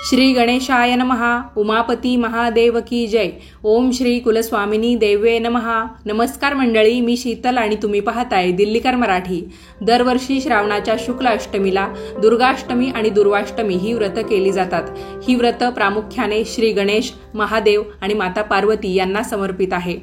श्री गणेशाय नमः। उमापती महादेव की जय। ओम श्री कुलस्वामिनी देवे नमः। नमस्कार मंडळी, मी शीतल आणि तुम्ही पाहताय दिल्लीकर मराठी। दरवर्षी श्रावणाच्या शुक्ल अष्टमीला दुर्गाष्टमी आणि दुर्वाष्टमी ही व्रत केली जातात। ही व्रत प्रामुख्याने श्री गणेश, महादेव आणि माता पार्वती यांना समर्पित आहे।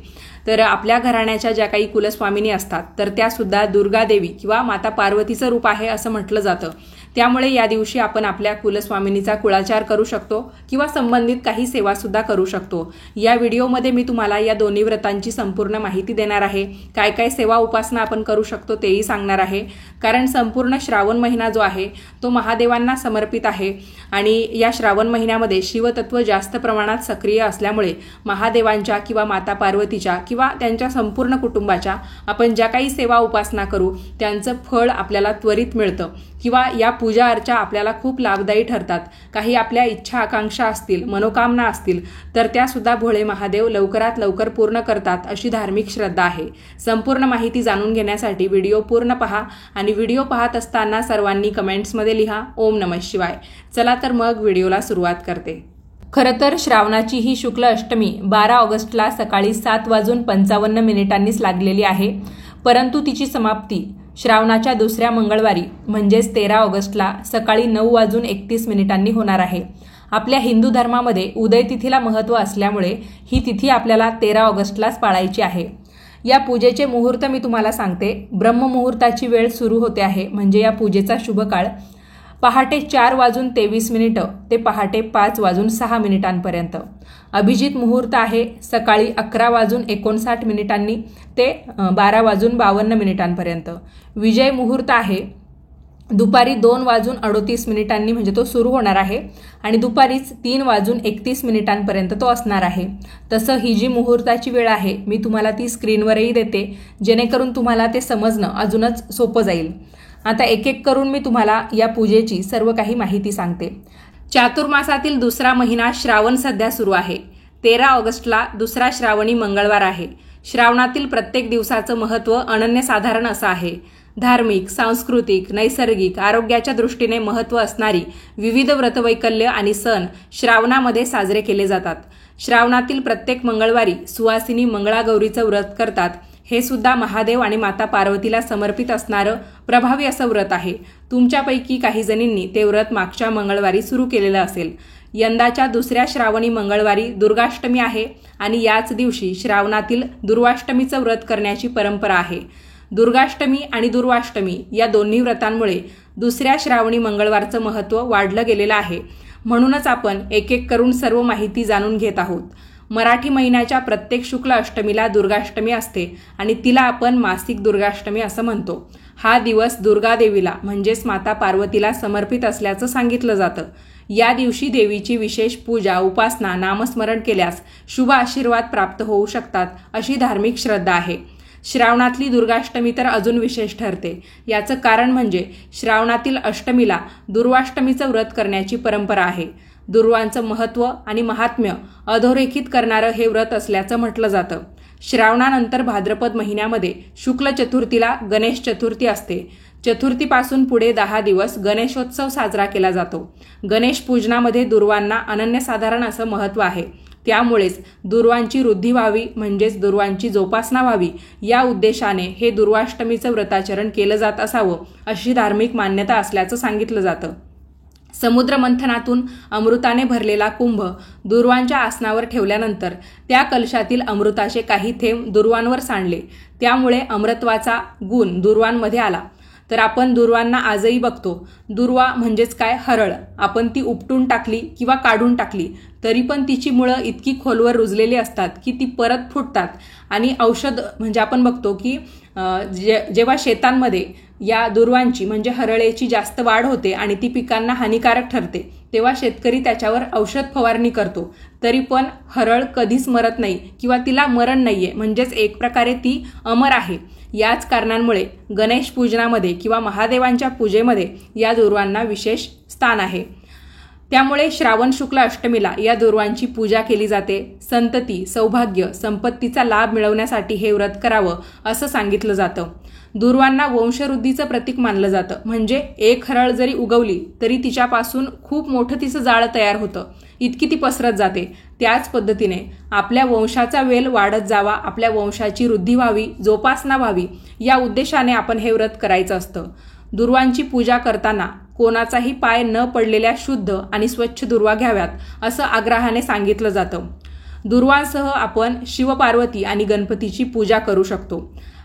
तर आपल्या घराण्याच्या ज्या काही कुलस्वामिनी असतात तर त्या सुद्धा दुर्गा देवी किंवा माता पार्वतीचं रूप आहे असं म्हटलं जातं। त्यामुळे या दिवशी आपण आपल्या कुलस्वामिनीचा कुळाचार करू शकतो किंवा संबंधित काही सेवा सुद्धा करू शकतो। या व्हिडिओमध्ये मी तुम्हाला या दोन्ही व्रतांची संपूर्ण माहिती देणार आहे। काय काय सेवा उपासना आपण करू शकतो तेही सांगणार आहे। कारण संपूर्ण श्रावण महिना जो आहे तो महादेवांना समर्पित आहे आणि या श्रावण महिन्यामध्ये शिवतत्व जास्त प्रमाणात सक्रिय असल्यामुळे महादेवांच्या किंवा माता पार्वतीच्या किंवा त्यांच्या संपूर्ण कुटुंबाच्या आपण ज्या काही सेवा उपासना करू त्यांचं फळ आपल्याला त्वरित मिळतं किंवा या पूजा अर्चा आपल्याला खूप लाभदायी ठरतात। काही आपल्या इच्छा आकांक्षा असतील, मनोकामना असतील तर त्या सुद्धा भोळे महादेव लवकरात लवकर पूर्ण करतात अशी धार्मिक श्रद्धा आहे। संपूर्ण माहिती जाणून घेण्यासाठी व्हिडिओ पूर्ण पहा आणि व्हिडिओ पाहत असताना सर्वांनी कमेंट्समध्ये लिहा ओम नमः शिवाय। चला तर मग व्हिडिओला सुरुवात करते। खरं तर श्रावणाची ही शुक्ल अष्टमी 12 ऑगस्टला सकाळी 7:55 लागलेली आहे, परंतु तिची समाप्ती श्रावणाच्या दुसऱ्या मंगळवारी म्हणजेच 13 ऑगस्टला सकाळी 9:31 होणार आहे। आपल्या हिंदू धर्मामध्ये उदय तिथीला महत्त्व असल्यामुळे ही तिथी आपल्याला 13 ऑगस्टलाच पाळायची आहे। या पूजेचे मुहूर्त मी तुम्हाला सांगते। ब्रह्ममुहूर्ताची वेळ सुरू होते आहे, म्हणजे या पूजेचा शुभ काळ पहाटे 4:23 ते पहाटे 5:06 अभिजित मुहूर्त आहे सकाळी 11:59 ते 12:52 विजय मुहूर्त आहे दुपारी 2:38 म्हणजे तो सुरू होणार आहे आणि दुपारीच 3:31 तो असणार आहे। तसं ही जी मुहूर्ताची वेळ आहे मी तुम्हाला ती स्क्रीनवरही देते, जेणेकरून तुम्हाला ते समजणं अजूनच सोपं जाईल। आता एक एक करून मी तुम्हाला या पूजेची सर्व काही माहिती सांगते। चातुर्मासातील दुसरा महिना श्रावण सध्या सुरू आहे। 13 ऑगस्टला दुसरा श्रावणी मंगळवार आहे। श्रावणातील प्रत्येक दिवसाचं महत्त्व अनन्यसाधारण असं आहे। धार्मिक, सांस्कृतिक, नैसर्गिक, आरोग्याच्या दृष्टीने महत्त्व असणारी विविध व्रतवैकल्य आणि सण श्रावणामध्ये साजरे केले जातात। श्रावणातील प्रत्येक मंगळवारी सुवासिनी मंगळागौरीचं व्रत करतात। हे सुद्धा महादेव आणि माता पार्वतीला समर्पित असणारं प्रभावी असं व्रत आहे। तुमच्यापैकी काही जणींनी ते व्रत मागच्या मंगळवारी सुरू केलेलं असेल। यंदाच्या दुसऱ्या श्रावणी मंगळवारी दुर्गाष्टमी आहे आणि याच दिवशी श्रावणातील दुर्वाष्टमीचं व्रत करण्याची परंपरा आहे। दुर्गाष्टमी आणि दुर्वाष्टमी या दोन्ही व्रतांमुळे दुसऱ्या श्रावणी मंगळवारचं महत्त्व वाढलं गेलेलं आहे। म्हणूनच आपण एक एक करून सर्व माहिती जाणून घेत आहोत। मराठी महिन्याच्या प्रत्येक शुक्ल अष्टमीला दुर्गाष्टमी असते आणि तिला आपण मासिक दुर्गाष्टमी असं म्हणतो। हा दिवस दुर्गा देवीला म्हणजेच माता पार्वतीला समर्पित असल्याचं सांगितलं जातं। या दिवशी देवीची विशेष पूजा, उपासना, नामस्मरण केल्यास शुभ आशीर्वाद प्राप्त होऊ शकतात अशी धार्मिक श्रद्धा आहे। श्रावणातली दुर्गाष्टमी तर अजून विशेष ठरते। याचं कारण म्हणजे श्रावणातील अष्टमीला दुर्वाष्टमीचं व्रत करण्याची परंपरा आहे। दुर्वांचं महत्त्व आणि महात्म्य अधोरेखित करणारं हे व्रत असल्याचं म्हटलं जातं। श्रावणानंतर भाद्रपद महिन्यामध्ये शुक्ल चतुर्थीला गणेश चतुर्थी असते। चतुर्थीपासून पुढे 10 दिवस गणेशोत्सव साजरा केला जातो। गणेश पूजनामध्ये दुर्वांना अनन्यसाधारण असं महत्त्व आहे। त्यामुळेच दुर्वांची वृद्धी व्हावी म्हणजेच दुर्वांची जोपासना व्हावी या उद्देशाने हे दुर्वाष्टमीचं व्रताचरण केलं जात असावं अशी धार्मिक मान्यता असल्याचं सांगितलं जातं। समुद्र मंथनातून अमृताने भरलेला कुंभ दुर्वांच्या आसनावर ठेवल्यानंतर त्या कलशातील अमृताचे काही थेंब दुर्वांवर सांडले। त्यामुळे अमृतत्वाचा गुण दुर्वांमध्ये आला। तर आपण दुर्वांना आजही बघतो। दुर्वा म्हणजेच काय, हरळ। आपण ती उपटून टाकली किंवा काढून टाकली तरी पण तिची मुळं इतकी खोलवर रुजलेली असतात की ती परत फुटतात आणि औषध म्हणजे आपण बघतो की जेव्हा शेतांमध्ये या दुर्वांची म्हणजे हरळेची जास्त वाढ होते आणि ती पिकांना हानिकारक ठरते तेव्हा शेतकरी त्याच्यावर औषध फवारणी करतो, तरी पण हरळ कधीच मरत नाही किंवा तिला मरण नाहीये, म्हणजेच एक प्रकारे ती अमर आहे। याच कारणांमुळे गणेश पूजनामध्ये किंवा महादेवांच्या पूजेमध्ये या दुर्वांना विशेष स्थान आहे। त्यामुळे श्रावण शुक्ल अष्टमीला या दुर्वांची पूजा केली जाते. संतती, सौभाग्य, संपत्तीचा लाभ मिळवण्यासाठी हे व्रत करावं असं सांगितलं जातं. दुर्वांना वंशवृद्धीचं प्रतीक मानलं जातं. म्हणजे एक हरळ जरी उगवली तरी तिच्यापासून खूप मोठं तिचं जाळं तयार होतं, इतकी ती पसरत जाते. त्याच पद्धतीने आपल्या वंशाचा वेल वाढत जावा, आपल्या वंशाची वृद्धी व्हावी, जोपासना व्हावी, या उद्देशाने आपण हे व्रत करायचं असतं. दुर्वांची पूजा करताना कोणाचाही पाय न पडलेल्या शुद्ध आणि स्वच्छ दुर्वा घ्याव्यात असं आग्रहाने सांगितलं जातं. दुर्वांसह आपण शिवपार्वती आणि गणपतीची पूजा करू शकतो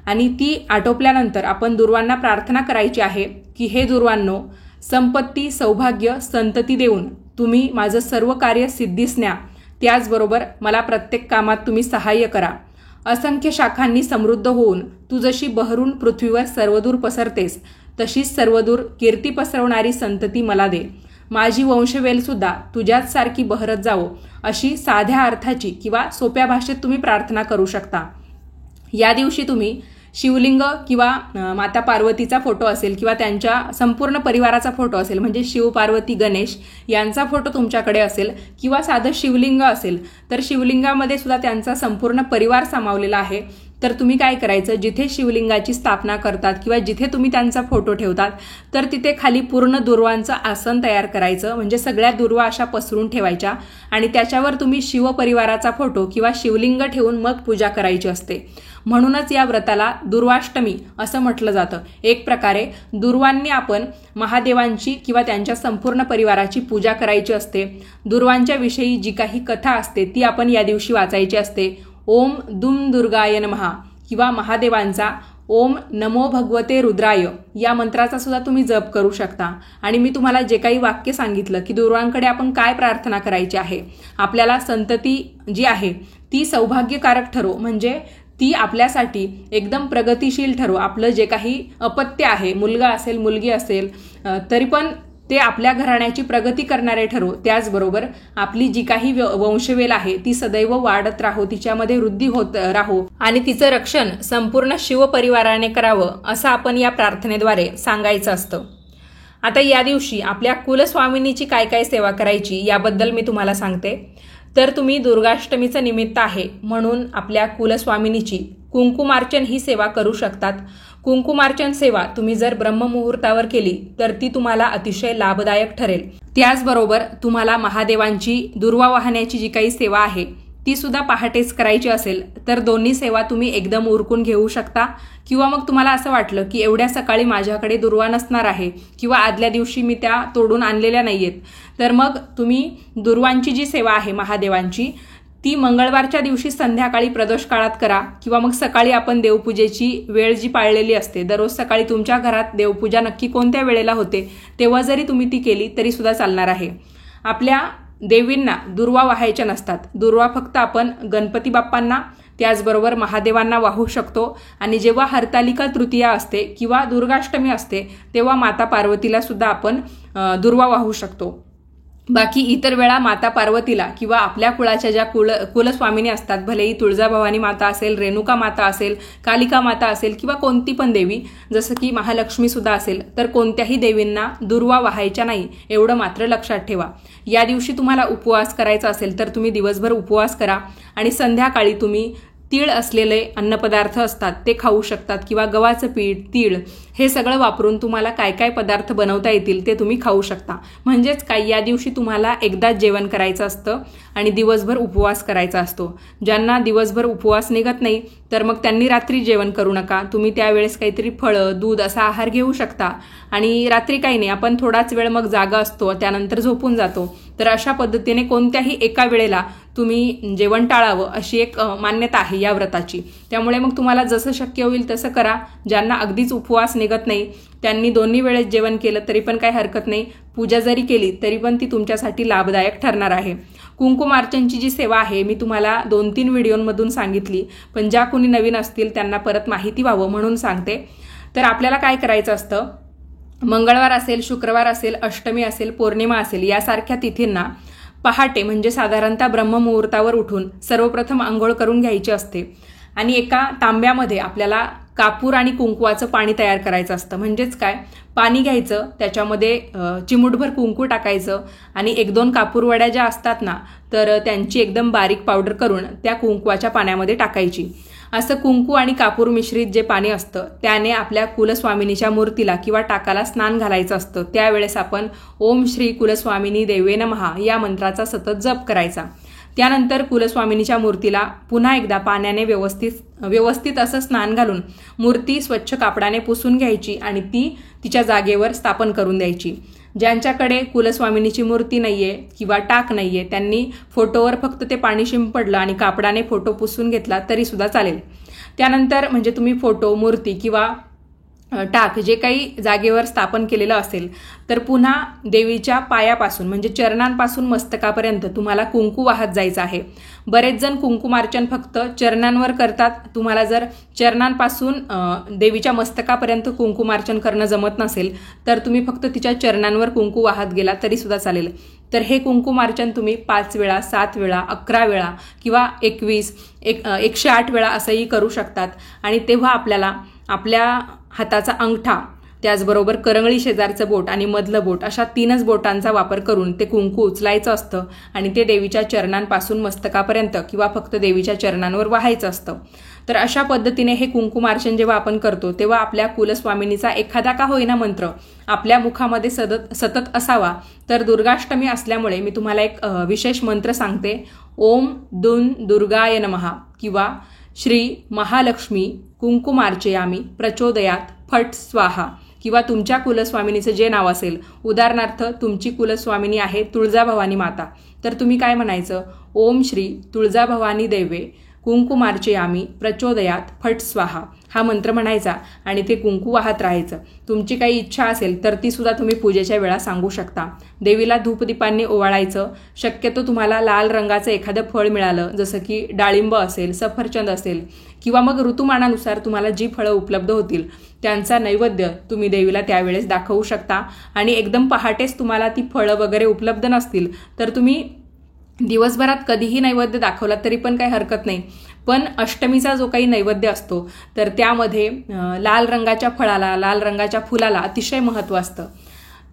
आणि ती आटोपल्यानंतर आपण दुर्वांना प्रार्थना करायची आहे की हे दुर्वांनो, संपत्ती, सौभाग्य, संतती देऊन तुम्ही माझं सर्व कार्य सिद्धीस न्या. त्याचबरोबर मला प्रत्येक कामात तुम्ही सहाय्य करा. असंख्य शाखांनी समृद्ध होऊन तू जशी बहरून पृथ्वीवर सर्वदूर पसरतेस तशीच सर्वदूर कीर्ती पसरवणारी संतती मला दे. माझी वंशवेल सुद्धा तुझ्याच सारखी बहरत जावो, अशी साध्या अर्थाची किंवा सोप्या भाषेत तुम्ही प्रार्थना करू शकता. या दिवशी तुम्ही शिवलिंग किंवा माता पार्वतीचा फोटो असेल किंवा त्यांच्या संपूर्ण परिवाराचा फोटो असेल, म्हणजे शिव, पार्वती, गणेश यांचा फोटो तुमच्याकडे असेल किंवा साधं शिवलिंग असेल तर शिवलिंगामध्ये सुद्धा त्यांचा संपूर्ण परिवार सामावलेला आहे. तर तुम्ही काय करायचं, जिथे शिवलिंगाची स्थापना करतात किंवा जिथे तुम्ही त्यांचा फोटो ठेवतात तर तिथे खाली पूर्ण दुर्वांचं आसन तयार करायचं. म्हणजे सगळ्या दुर्वा अशा पसरून ठेवायच्या आणि त्याच्यावर तुम्ही शिवपरिवाराचा फोटो किंवा शिवलिंग ठेवून मग पूजा करायची असते. म्हणूनच या व्रताला दुर्वाष्टमी असं म्हटलं जातं. एक प्रकारे दुर्वांनी आपण महादेवांची किंवा त्यांच्या संपूर्ण परिवाराची पूजा करायची असते. दुर्वांच्या विषयी जी काही कथा असते ती आपण या दिवशी वाचायची असते. ओम दुम दुर्गाय नमः किंवा महादेवांचा ओम नमो भगवते रुद्राय या मंत्राचा सुद्धा तुम्ही जप करू शकता. आणि मी तुम्हाला जे काही वाक्य सांगितलं की दुर्वांकडे आपण काय प्रार्थना करायची आहे, आपल्याला संतती जी आहे ती सौभाग्यकारक ठरो, म्हणजे ती आपल्यासाठी एकदम प्रगतिशील ठरो. आपलं जे काही अपत्य आहे, मुलगा असेल, मुलगी असेल, तरी पण ते आपल्या घराण्याची प्रगती करणारे ठरो. त्याचबरोबर आपली जी काही वंशवेल आहे ती सदैव वाढत राहो, तिच्यामध्ये वृद्धी होत राहो आणि तिचं रक्षण संपूर्ण शिवपरिवाराने करावं असं आपण या प्रार्थनेद्वारे सांगायचं असतं. आता या दिवशी आपल्या कुलस्वामिनीची काय काय सेवा करायची याबद्दल मी तुम्हाला सांगते. तर तुम्ही दुर्गाष्टमीचं निमित्त आहे म्हणून आपल्या कुलस्वामिनीची कुंकुमार्चन ही सेवा करू शकतात. कुंकुमार्चन सेवा तुम्ही जर ब्रह्ममुहूर्तावर केली तर ती तुम्हाला अतिशय लाभदायक ठरेल. त्याचबरोबर तुम्हाला महादेवांची दुर्वा वाहण्याची जी काही सेवा आहे ती सुद्धा पहाटेच करायची असेल तर दोन्ही सेवा तुम्ही एकदम उरकून घेऊ शकता. किंवा मग तुम्हाला असं वाटलं की एवढ्या सकाळी माझ्याकडे दुर्वा नसणार आहे किंवा आदल्या दिवशी मी त्या तोडून आणलेल्या नाहीयेत, तर मग तुम्ही दुर्वांची जी सेवा आहे महादेवांची ती मंगळवारच्या दिवशी संध्याकाळी प्रदोष काळात करा किंवा मग सकाळी आपण देवपूजेची वेळ जी पाळलेली असते, दररोज सकाळी तुमच्या घरात देवपूजा नक्की कोणत्या वेळेला होते तेव्हा जरी तुम्ही ती केली तरी सुद्धा चालणार आहे. आपल्या देवींना दुर्वा वाहायच्या नसतात. दुर्वा फक्त आपण गणपती बाप्पांना त्याचबरोबर महादेवांना वाहू शकतो. आणि जेव्हा हरतालिका तृतीया असते किंवा दुर्गाष्टमी असते तेव्हा माता पार्वतीला सुद्धा आपण दुर्वा वाहू शकतो. बाकी इतर वेळा माता पार्वतीला किंवा आपल्या कुळाच्या ज्या कुलस्वामिनी असतात, भलेही तुळजाभवानी माता असेल, रेणुका माता असेल, कालिका माता असेल किंवा कोणती पण देवी, जसं की महालक्ष्मी सुद्धा असेल, तर कोणत्याही देवींना दुर्वा वाहायच्या नाही एवढं मात्र लक्षात ठेवा. या दिवशी तुम्हाला उपवास करायचा असेल तर तुम्ही दिवसभर उपवास करा आणि संध्याकाळी तुम्ही तीळ असलेले अन्नपदार्थ असतात ते खाऊ शकतात किंवा गव्हाचं पीठ, तीळ हे सगळं वापरून तुम्हाला काय काय पदार्थ बनवता येतील ते तुम्ही खाऊ शकता. म्हणजेच काय, या दिवशी तुम्हाला एकदाच जेवण करायचं असतं आणि दिवसभर उपवास करायचा असतो. ज्यांना दिवसभर उपवास निघत नाही तर मग त्यांनी रात्री जेवण करू नका. तुम्ही त्यावेळेस काहीतरी फळं, दूध असा आहार घेऊ शकता आणि रात्री काही नाही, आपण थोडाच वेळ मग जागा असतो त्यानंतर झोपून जातो. तर अशा पद्धतीने कोणत्याही एका वेळेला तुम्ही जेवण टाळावं अशी एक मान्यता आहे या व्रताची. त्यामुळे मग तुम्हाला जसं शक्य होईल तसं करा. ज्यांना अगदीच उपवास निघत नाही त्यांनी दोन्ही वेळेस जेवण केलं तरी पण काही हरकत नाही. पूजा जरी केली तरी पण ती तुमच्यासाठी लाभदायक ठरणार आहे. कुंकुमार्चनची जी सेवा आहे मी तुम्हाला 2-3 व्हिडिओमधून सांगितली, पण ज्या कोणी नवीन असतील त्यांना परत माहिती व्हावं म्हणून सांगते. तर आपल्याला काय करायचं असतं, मंगळवार असेल, शुक्रवार असेल, अष्टमी असेल, पौर्णिमा असेल यासारख्या तिथींना पहाटे म्हणजे साधारणतः ब्रह्ममुहूर्तावर उठून सर्वप्रथम आंघोळ करून घ्यायची असते आणि एका तांब्यामध्ये आपल्याला कापूर आणि कुंकवाचं पाणी तयार करायचं असतं. म्हणजेच काय, पाणी घ्यायचं, त्याच्यामध्ये चिमूटभर कुंकू टाकायचं आणि 1-2 कापूरवड्या ज्या असतात ना, तर त्यांची एकदम बारीक पावडर करून त्या कुंकवाच्या पाण्यामध्ये टाकायची. असं कुंकू आणि कापूर मिश्रित जे पाणी असतं त्याने आपल्या कुलस्वामिनीच्या मूर्तीला किंवा टाकाला स्नान घालायचं असतं. त्यावेळेस आपण ओम श्री कुलस्वामिनी देवे नमः या मंत्राचा सतत जप करायचा. त्यानंतर कुलस्वामिनीच्या मूर्तीला पुन्हा एकदा पाण्याने व्यवस्थित असं स्नान घालून मूर्ती स्वच्छ कापडाने पुसून घ्यायची आणि ती तिच्या जागेवर स्थापन करून द्यायची. ज्यांच्याकडे कुलस्वामिनीची मूर्ती नाहीये किंवा टाक नाहीये त्यांनी फोटोवर फक्त ते पाणी शिंपडलं आणि कापडाने फोटो पुसून घेतला तरी सुद्धा चालेल. त्यानंतर म्हणजे तुम्ही फोटो, मूर्ती किंवा टाक जे काही जागेवर स्थापन केलेलं असेल तर पुन्हा देवीच्या पायापासून म्हणजे चरणांपासून मस्तकापर्यंत तुम्हाला कुंकू वाहत जायचं आहे. बरेच जण कुंकुमार्चन फक्त चरणांवर करतात. तुम्हाला जर चरणांपासून देवीच्या मस्तकापर्यंत कुंकुमार्चन करणं जमत नसेल तर तुम्ही फक्त तिच्या चरणांवर कुंकू वाहत गेला तरी सुद्धा चालेल. तर हे कुंकुमार्चन तुम्ही 5 वेळा, 7 वेळा, 11 वेळा किंवा 108 वेळा असंही करू शकतात. आणि तेव्हा आपल्याला आपल्या हाताचा अंगठा, त्याचबरोबर करंगळी शेजारचं बोट आणि मधलं बोट अशा 3च बोटांचा वापर करून ते कुंकू उचलायचं असतं आणि ते देवीच्या चरणांपासून मस्तकापर्यंत किंवा फक्त देवीच्या चरणांवर वाहायचं असतं. तर अशा पद्धतीने हे कुंकुमार्चन जेव्हा आपण करतो तेव्हा आपल्या कुलस्वामिनीचा एखादा का होईना मंत्र आपल्या मुखामध्ये सतत असावा. तर दुर्गाष्टमी असल्यामुळे मी तुम्हाला एक विशेष मंत्र सांगते. ओम दुन दुर्गाय नमः किंवा श्री महालक्ष्मी कुंकुमार्चयामी प्रचोदयात फट स्वाहा किंवा तुमच्या कुलस्वामिनीचं जे नाव असेल, उदाहरणार्थ तुमची कुलस्वामिनी आहे तुळजाभवानी माता, तर तुम्ही काय म्हणायचं, ओम श्री तुळजाभवानी देवे कुंकुमार्चयामी प्रचोदयात फट स्वाहा हा मंत्र म्हणायचा आणि ते कुंकू वाहत राहायचं. तुमची काही इच्छा असेल तर ती सुद्धा तुम्ही पूजेच्या वेळा सांगू शकता. देवीला धूपदीपांनी ओवाळायचं. शक्यतो तुम्हाला लाल रंगाचं एखादं फळ मिळालं, जसं की डाळिंब असेल, सफरचंद असेल किंवा मग ऋतुमानानुसार तुम्हाला जी फळं उपलब्ध होतील त्यांचा नैवेद्य तुम्ही देवीला त्यावेळेस दाखवू शकता. आणि एकदम पहाटेच तुम्हाला ती फळं वगैरे उपलब्ध नसतील तर तुम्ही दिवसभरात कधीही नैवेद्य दाखवला तरी पण काही हरकत नाही. पण अष्टमीचा जो काही नैवेद्य असतो तर त्यामध्ये लाल रंगाच्या फळाला, लाल रंगाच्या फुलाला अतिशय महत्त्व असतं.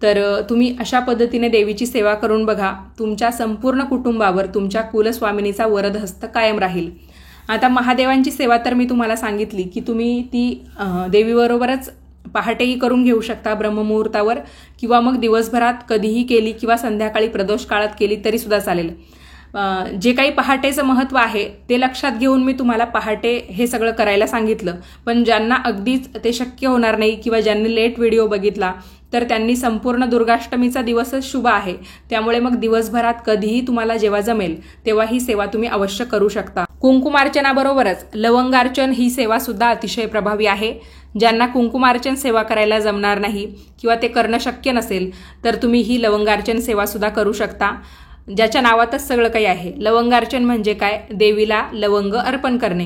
तर तुम्ही अशा पद्धतीने देवीची सेवा करून बघा. तुमच्या संपूर्ण कुटुंबावर तुमच्या कुलस्वामिनीचा वरदहस्त कायम राहील. आता महादेवांची सेवा तर मी तुम्हाला सांगितली की तुम्ही ती देवीबरोबरच पहाटेही करून घेऊ शकता ब्रह्ममुहूर्तावर किंवा मग दिवसभरात कधीही केली किंवा संध्याकाळी प्रदोष काळात केली तरी सुद्धा चालेल. जे काही पहाटेचं महत्त्व आहे ते लक्षात घेऊन मी तुम्हाला पहाटे हे सगळं करायला सांगितलं. पण ज्यांना अगदीच ते शक्य होणार नाही किंवा ज्यांनी लेट व्हिडिओ बघितला तर त्यांनी संपूर्ण दुर्गाष्टमीचा दिवसच शुभ आहे, त्यामुळे मग दिवसभरात कधीही तुम्हाला जेव्हा जमेल तेव्हा ही सेवा तुम्ही अवश्य करू शकता. कुंकुमार्चनाबरोबरच लवंगार्चन ही सेवा सुद्धा अतिशय प्रभावी आहे. ज्यांना कुंकुमार्चन सेवा करायला जमणार नाही किंवा ते करणं शक्य नसेल तर तुम्ही ही लवंगार्चन सेवा सुद्धा करू शकता, ज्याच्या नावातच सगळं काही आहे. लवंगार्चन म्हणजे काय, देवीला लवंग अर्पण करणे.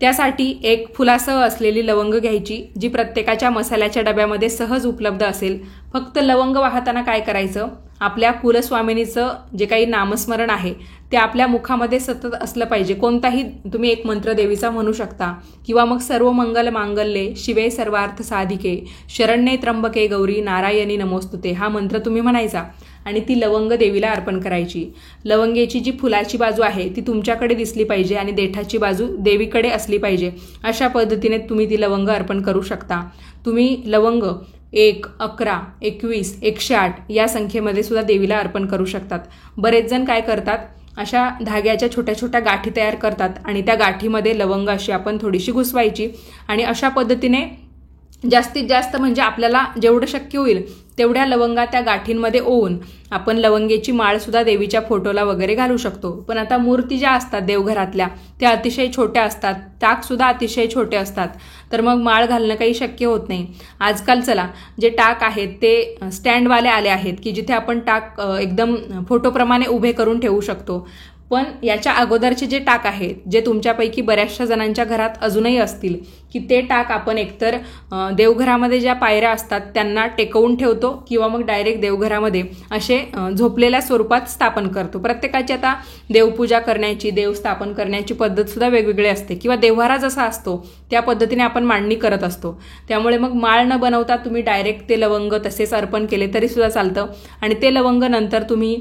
त्यासाठी एक फुलासह असलेली लवंग घ्यायची जी प्रत्येकाच्या मसाल्याच्या डब्यामध्ये सहज उपलब्ध असेल. फक्त लवंग वाहताना काय करायचं, आपल्या कुलस्वामिनीचं जे काही नामस्मरण आहे ते आपल्या मुखामध्ये सतत असलं पाहिजे. कोणताही तुम्ही एक मंत्र देवीचा म्हणू शकता किंवा मग सर्व मंगल मांगल्ये शिवे सर्वार्थ साधिके शरण्ये त्र्यंबके गौरी नारायणी नमोस्तुते हा मंत्र तुम्ही म्हणायचा आणि ती लवंग देवीला अर्पण करायची. लवंगेची जी फुलाची बाजू आहे ती तुमच्याकडे दिसली पाहिजे आणि देठाची बाजू देवीकडे असली पाहिजे. अशा पद्धतीने तुम्ही ती लवंग अर्पण करू शकता. तुम्ही लवंग 1, 11, 21, 108 या संख्येमध्ये सुद्धा देवीला अर्पण करू शकतात. बरेच जण काय करतात, अशा धाग्याच्या छोट्या छोट्या गाठी तयार करतात आणि त्या गाठीमध्ये लवंग अशी आपण थोडीशी घुसवायची आणि अशा पद्धतीने जास्तीत जास्त म्हणजे आपल्याला जेवढं शक्य होईल तेवढ्या लवंगा त्या गाठींमध्ये ओवून आपण लवंगेची माळ सुद्धा देवीच्या फोटोला वगैरे घालू शकतो. पण आता मूर्ती ज्या असतात देवघरातल्या त्या अतिशय छोट्या असतात, टाक सुद्धा अतिशय छोटे असतात, तर मग माळ घालणं काही शक्य होत नाही. आजकाल चला जे टाक आहेत ते स्टँडवाले आले आहेत की जिथे आपण टाक एकदम फोटोप्रमाणे उभे करून ठेवू शकतो. पण याच्या अगोदरचे जे टाक आहेत, जे तुमच्यापैकी बऱ्याचशा जणांच्या घरात अजूनही असतील, की ते टाक आपण एकतर देवघरामध्ये ज्या पायऱ्या असतात त्यांना टेकवून ठेवतो किंवा मग डायरेक्ट देवघरामध्ये असे झोपलेल्या स्वरूपात स्थापन करतो. प्रत्येकाची आता देवपूजा करण्याची, देव स्थापन करण्याची पद्धत सुद्धा वेगवेगळी असते किंवा देव्हारा जसा असतो त्या पद्धतीने आपण मांडणी करत असतो. त्यामुळे मग माळ न बनवता तुम्ही डायरेक्ट ते लवंग तसेच अर्पण केले तरी सुद्धा चालतं. आणि ते लवंग नंतर तुम्ही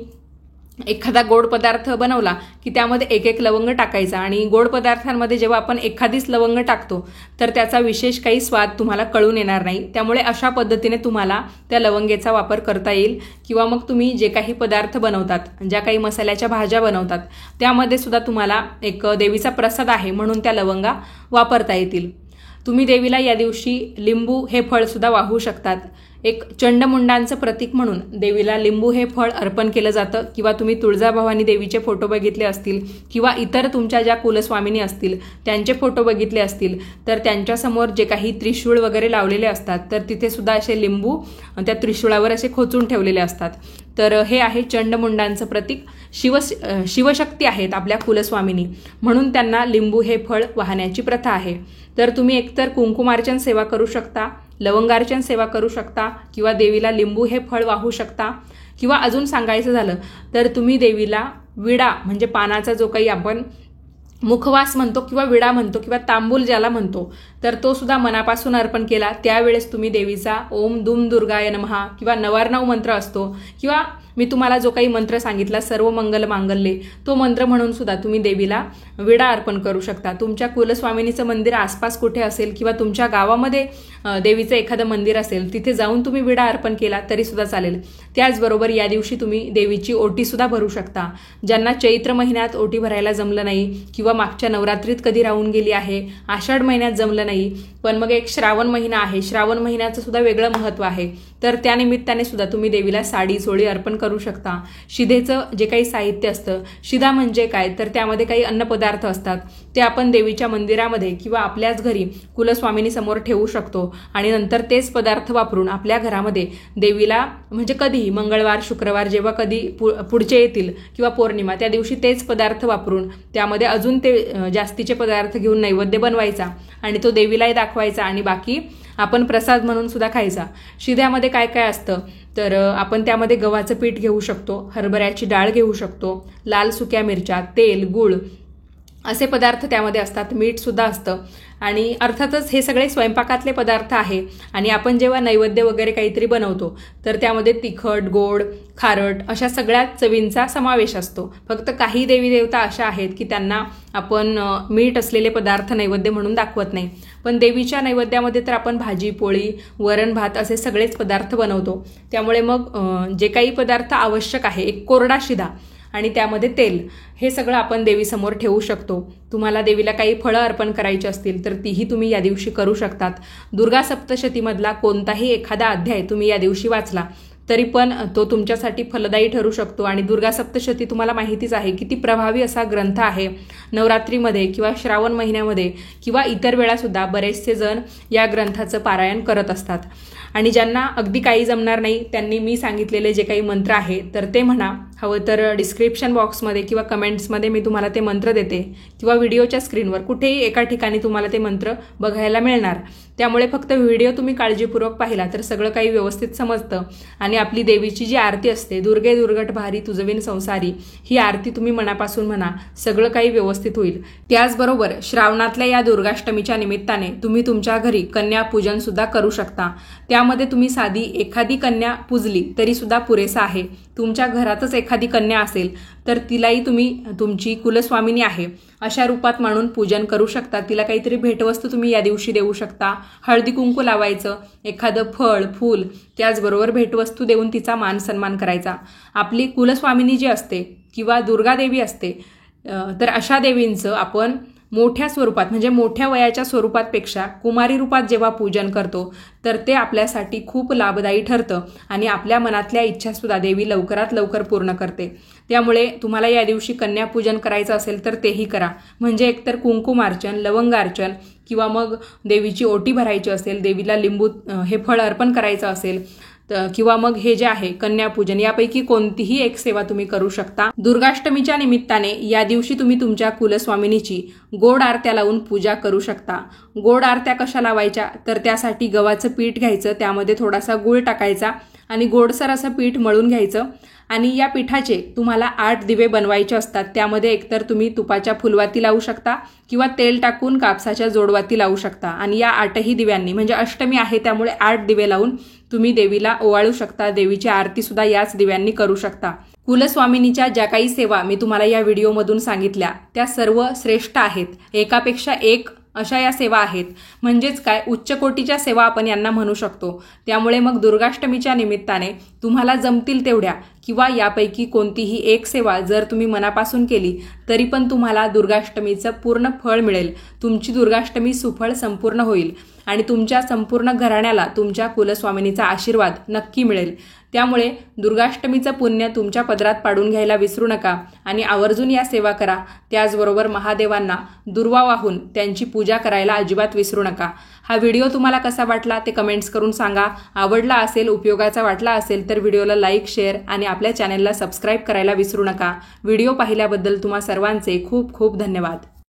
एखादा गोड पदार्थ बनवला की त्यामध्ये एक एक लवंग टाकायचा. आणि गोड पदार्थांमध्ये जेव्हा आपण एखादीच लवंग टाकतो तर त्याचा विशेष काही स्वाद तुम्हाला कळून येणार नाही. त्यामुळे अशा पद्धतीने तुम्हाला त्या लवंगेचा वापर करता येईल. किंवा मग तुम्ही जे काही पदार्थ बनवतात, ज्या काही मसाल्याच्या भाज्या बनवतात त्यामध्ये सुद्धा तुम्हाला एक देवीचा प्रसाद आहे म्हणून त्या लवंगा वापरता येतील. तुम्ही देवीला या दिवशी लिंबू हे फळ सुद्धा वाहू शकतात. एक चंडमुंडांचं प्रतीक म्हणून देवीला लिंबू हे फळ अर्पण केलं जातं. किंवा तुम्ही तुळजाभवानी देवीचे फोटो बघितले असतील किंवा इतर तुमच्या ज्या कुलस्वामिनी असतील त्यांचे फोटो बघितले असतील तर त्यांच्यासमोर जे काही त्रिशूळ वगैरे लावलेले असतात तर तिथे सुद्धा असे लिंबू त्या त्रिशूळावर असे खोचून ठेवलेले असतात. तर हे आहे चंडमुंडांचं प्रतीक. शिवशक्ती आहेत आपल्या कुलस्वामिनी म्हणून त्यांना लिंबू हे फळ वाहण्याची प्रथा आहे. तर तुम्ही एकतर कुंकुमार्चन सेवा करू शकता, लवंगार्चन सेवा करू शकता किंवा देवीला लिंबू हे फळ वाहू शकता. किंवा अजून सांगायचं झालं तर तुम्ही देवीला विडा म्हणजे पानाचा जो काही आपण मुखवास म्हणतो किंवा विडा म्हणतो किंवा तांबूल ज्याला म्हणतो तर तो सुद्धा मनापासून अर्पण केला. त्यावेळेस तुम्ही देवीचा ओम दुम दुर्गाय नमः किंवा 999 मंत्र असतो किंवा मी तुम्हाला जो काही मंत्र सांगितला सर्व मंगल मांगल्ये तो मंत्र म्हणून सुद्धा तुम्ही देवीला विडा अर्पण करू शकता. तुमच्या कुलस्वामिनीचं मंदिर आसपास कुठे असेल किंवा तुमच्या गावामध्ये देवीचं एखादं मंदिर असेल तिथे जाऊन तुम्ही विडा अर्पण केला तरी सुद्धा चालेल. त्याचबरोबर या दिवशी तुम्ही देवीची ओटी सुद्धा भरू शकता. ज्यांना चैत्र महिन्यात ओटी भरायला जमलं नाही किंवा मागच्या नवरात्रीत कधी राहून गेली आहे, आषाढ महिन्यात जमलं नाही, पण मग एक श्रावण महिना आहे, श्रावण महिन्याचं सुद्धा वेगळं महत्त्व आहे, तर त्यानिमित्ताने सुद्धा तुम्ही देवीला साडी चोळी अर्पण करू शकता. शिधेचं जे काही साहित्य असतं, शिधा म्हणजे काय तर त्यामध्ये काही अन्नपदार्थ असतात, ते आपण देवीच्या मंदिरामध्ये किंवा आपल्याच घरी कुलस्वामिनी समोर ठेवू शकतो आणि नंतर तेच पदार्थ वापरून आपल्या घरामध्ये देवीला म्हणजे कधीही मंगळवार शुक्रवार जेव्हा कधी पुढचे येतील किंवा पौर्णिमा त्या दिवशी तेच पदार्थ वापरून त्यामध्ये अजून ते जास्तीचे पदार्थ घेऊन नैवेद्य बनवायचा आणि तो देवीलाही दाखवायचा आणि बाकी आपण प्रसाद म्हणून सुद्धा खायचा. शिध्यामध्ये काय काय असतं तर आपण त्यामध्ये गव्हाचं पीठ घेऊ शकतो, हरभऱ्याची डाळ घेऊ शकतो, लाल सुक्या मिरच्या, तेल, गूळ असे पदार्थ त्यामध्ये असतात, मीठ सुद्धा असतं. आणि अर्थातच हे सगळे स्वयंपाकातले पदार्थ आहे. आणि आपण जेव्हा नैवेद्य वगैरे काहीतरी बनवतो तर त्यामध्ये तिखट, गोड, खारट अशा सगळ्या चवींचा समावेश असतो. फक्त काही देवी देवता अशा आहेत की त्यांना आपण मीठ असलेले पदार्थ नैवेद्य म्हणून दाखवत नाही, पण देवीच्या नैवेद्यामध्ये तर आपण भाजी पोळी वरण भात असे सगळेच पदार्थ बनवतो. त्यामुळे मग जे काही पदार्थ आवश्यक आहे, एक कोरडा शिधा आणि त्यामध्ये तेल, हे सगळं आपण देवीसमोर ठेवू शकतो. तुम्हाला देवीला काही फळं अर्पण करायची असतील तर तीही तुम्ही या दिवशी करू शकतात. दुर्गा सप्तशतीमधला कोणताही एखादा अध्याय तुम्ही या दिवशी वाचला तरी पण तो तुमच्यासाठी फलदायी ठरू शकतो. आणि दुर्गा सप्तशती तुम्हाला माहितीच आहे किती प्रभावी असा ग्रंथ आहे. नवरात्रीमध्ये किंवा श्रावण महिन्यामध्ये किंवा इतर वेळासुद्धा बरेचसे जण या ग्रंथाचं पारायण करत असतात. आणि ज्यांना अगदी काही जमणार नाही त्यांनी मी सांगितलेले जे काही मंत्र आहे तर ते म्हणा. हवं तर डिस्क्रिप्शन बॉक्समध्ये किंवा कमेंट्समध्ये मी तुम्हाला ते मंत्र देते किंवा व्हिडिओच्या स्क्रीनवर कुठेही एका ठिकाणी तुम्हाला ते मंत्र बघायला मिळणार. त्यामुळे फक्त व्हिडिओ तुम्ही काळजीपूर्वक पाहिला तर सगळं काही व्यवस्थित समजतं. आणि आपली देवीची जी आरती असते, दुर्गे दुर्गट भारी तुझविन संसारी, ही आरती तुम्ही मनापासून म्हणा, सगळं काही व्यवस्थित होईल. त्याचबरोबर श्रावणातल्या या दुर्गाष्टमीच्या निमित्ताने तुम्ही तुमच्या घरी कन्या पूजन सुद्धा करू शकता. त्यामध्ये तुम्ही साधी एखादी कन्या पूजली तरी सुद्धा पुरेसा आहे. तुमच्या घरातच एखादी कन्या असेल तर तिलाही तुम्ही तुमची कुलस्वामिनी आहे अशा रूपात मानून पूजन करू शकता. तिला काहीतरी भेटवस्तू तुम्ही या दिवशी देऊ शकता. हळदी कुंकू लावायचं, एखादं फळ फूल त्याचबरोबर भेटवस्तू देऊन तिचा मान सन्मान करायचा. आपली कुलस्वामिनी जी असते किंवा दुर्गादेवी असते तर अशा देवींचं आपण मोठ्या स्वरूपात म्हणजे मोठ्या वयाच्या स्वरूपातपेक्षा कुमारी रूपात जेव्हा पूजन करतो तर ते आपल्यासाठी खूप लाभदायी ठरतं आणि आपल्या मनातल्या इच्छासुद्धा देवी लवकरात लवकर पूर्ण करते. त्यामुळे तुम्हाला या दिवशी कन्यापूजन करायचं असेल तर तेही करा. म्हणजे एकतर कुंकुमार्चन, लवंगार्चन किंवा मग देवीची ओटी भरायची असेल, देवीला लिंबू हे फळ अर्पण करायचं असेल किंवा मग हे जे आहे कन्यापूजन, यापैकी कोणतीही एक सेवा तुम्ही करू शकता। दुर्गाष्टमीच्या निमित्ताने या दिवशी तुम्ही तुमच्या कुलस्वामिनीची गोड आरत्या लावून पूजा करू शकता। गोड आरत्या कशा लावायच्या, तर त्यासाठी गव्हाचं पीठ घ्यायचं, त्यामध्ये थोडासा गूळ टाकायचा आणि गोडसर असं पीठ मळून घ्यायचं आणि या पिठाचे तुम्हाला 8 दिवे बनवायचे असतात। त्यामध्ये एकतर तुम्ही तुपाच्या फुलवाती लावू शकता किंवा तेल टाकून कापसाच्या जोडवाती लावू शकता आणि या 8ही दिव्यांनी, म्हणजे अष्टमी आहे त्यामुळे 8 दिवे लावून तुम्ही देवीला ओवाळू शकता। देवीची आरती सुद्धा याच दिव्यांनी करू शकता। कुलस्वामिनीच्या ज्या काही सेवा मी तुम्हाला या व्हिडिओमधून सांगितल्या त्या सर्व श्रेष्ठ आहेत, एकापेक्षा एक अशा या सेवा आहेत, म्हणजेच काय उच्च कोटीच्या सेवा आपण यांना म्हणू शकतो। त्यामुळे मग दुर्गाष्टमीच्या निमित्ताने तुम्हाला जमतील तेवढ्या किंवा यापैकी कोणतीही एक सेवा जर तुम्ही मनापासून केली तरी पण तुम्हाला दुर्गाष्टमीचं पूर्ण फळ मिळेल। तुमची दुर्गाष्टमी सुफळ संपूर्ण होईल आणि तुमच्या संपूर्ण घराण्याला तुमच्या कुलस्वामिनीचा आशीर्वाद नक्की मिळेल। त्यामुळे दुर्गाष्टमीचं पुण्य तुमच्या पदरात पाडून घ्यायला विसरू नका आणि आवर्जून या सेवा करा। त्याचबरोबर महादेवांना दुर्वा वाहून त्यांची पूजा करायला अजिबात विसरू नका। हा व्हिडिओ तुम्हाला कसा वाटला ते कमेंट्स करून सांगा। आवडला असेल, उपयोगाचा वाटला असेल तर व्हिडिओला लाईक, शेअर आणि आपल्या चॅनलला सबस्क्राईब करायला विसरू नका। व्हिडिओ पाहिल्याबद्दल तुम्हा सर्वांचे खूप खूप धन्यवाद।